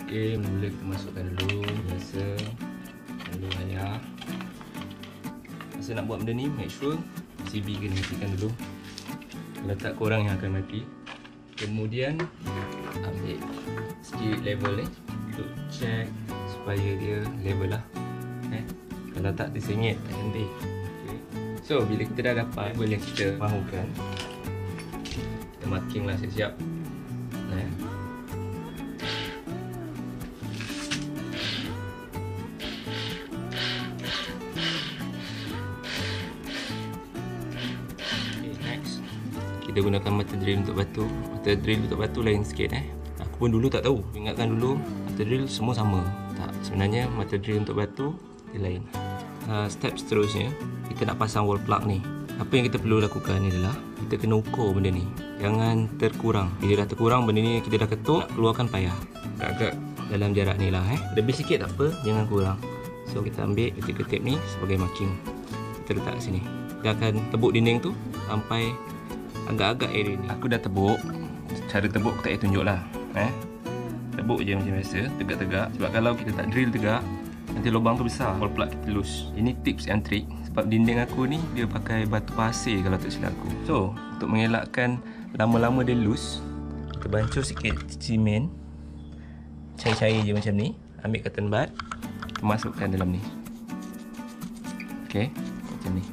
Okey, mula kita masukkan dulu biasa. Lalu air. Masa nak buat benda ni, make sure CB kena matikan dulu. Kalau tak, korang yang akan mati. Kemudian ambil spirit level ni untuk check supaya dia level lah. Kalau tak, tersengit, tak cantik. Okay. So, bila kita dah dapat level yang kita mahukan, kita marking lah siap-siap. Kita gunakan mata drill untuk batu. Mata drill untuk batu lain sikit Aku pun dulu tak tahu. Ingatkan dulu mata drill semua sama. Tak, sebenarnya mata drill untuk batu dia lain. Step seterusnya, kita nak pasang wall plug ni. Apa yang kita perlu lakukan ni adalah kita kena ukur benda ni. Jangan terkurang. Bila dah terkurang, benda ni kita dah ketuk, nak keluarkan payah. Agak dalam jarak ni lah Lebih sikit tak apa, jangan kurang. So kita ambil ketip-ketip ni sebagai marking. Kita letak sini. Kita akan tebuk dinding tu sampai agak-agak area ni. Aku dah tebuk. Cara tebuk aku tak payah tunjuk lah. Tebuk je macam biasa, tegak-tegak. Sebab kalau kita tak drill tegak, nanti lubang tu besar, wall plug kita loose. Ini tips and trick. Sebab dinding aku ni dia pakai batu pasir kalau tak silap aku. So, untuk mengelakkan lama-lama dia loose, kita bancuh sikit simen. Cair-cair je macam ni. Ambil cotton bud, masukkan dalam ni. Okay, macam ni.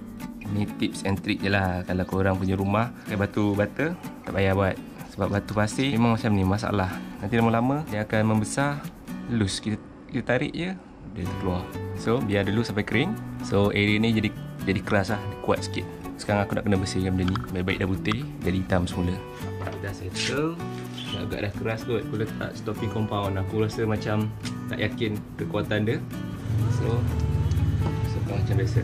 Ni tips and trick je lah. Kalau korang punya rumah pakai batu bata, tak payah buat. Sebab batu pasir memang macam ni, masalah. Nanti lama-lama dia akan membesar, loose. Kita tarik je, dia terkeluar. So biar dulu sampai kering. So area ni jadi keras lah, kuat sikit. Sekarang aku nak kena bersihkan benda ni. Baik-baik dah putih, jadi hitam semula. Dah settle. Dah agak dah keras kot. Aku letak stopping compound. Aku rasa macam tak yakin kekuatan dia. So masukkan macam biasa.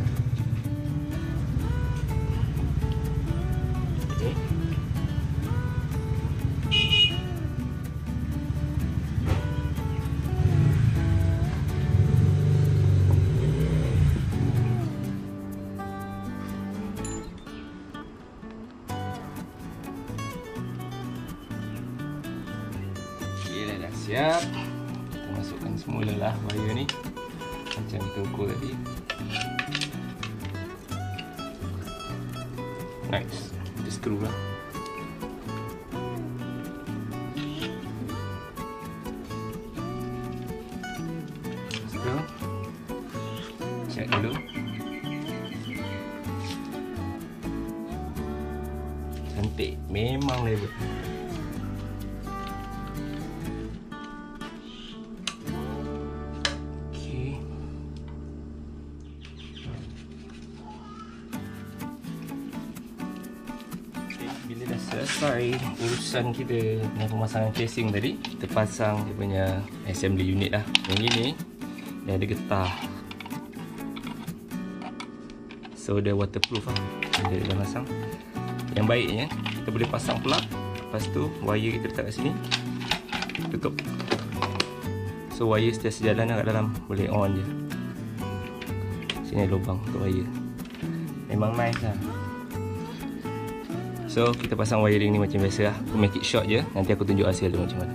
Siap. Kita masukkan semula lah wire ni macam kita ukur tadi. Nice. Kita screw lah. Screw. Check dulu. Cantik. Memang level. Selesai urusan kita dengan pemasangan casing tadi, kita pasang dia punya assembly unit lah. Yang ini dia ada getah, so dia waterproof lah. Dia dah pasang. Yang baiknya kita boleh pasang plug, lepas tu wire kita letak kat sini, tutup. So wire setiap jalan kat dalam boleh on je. Sini ada lubang untuk wire. Memang nice lah. So kita pasang wiring ni macam biasa lah. Aku make it short je. Nanti aku tunjuk hasil tu macam mana.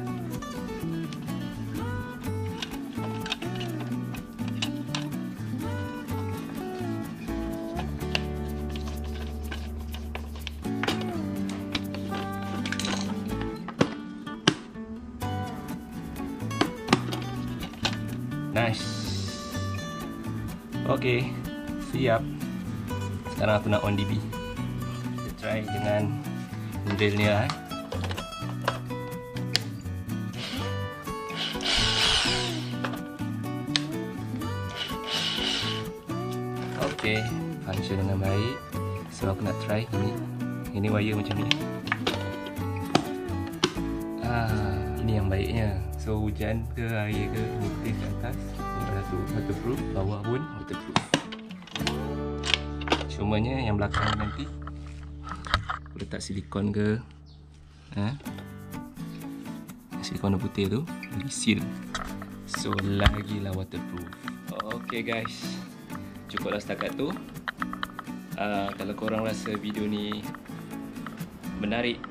Nice. Okay, siap. Sekarang aku nak on DB. Try dengan drill ni lah. Okay, function dengan baik. So aku nak try ini. Ini wire macam ni. Ini yang baiknya. So hujan ke air ke putih ke atas, waterproof, bawah pun waterproof. Cumanya yang belakang nanti aku letak silikon ke silikon putih tu lagi seal, so lagilah waterproof. Okay guys, cukuplah setakat tu. Kalau korang rasa video ni menarik,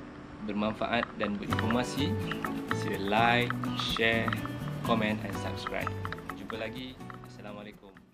bermanfaat dan berinformasi, sila like, share comment and subscribe. Jumpa lagi. Assalamualaikum.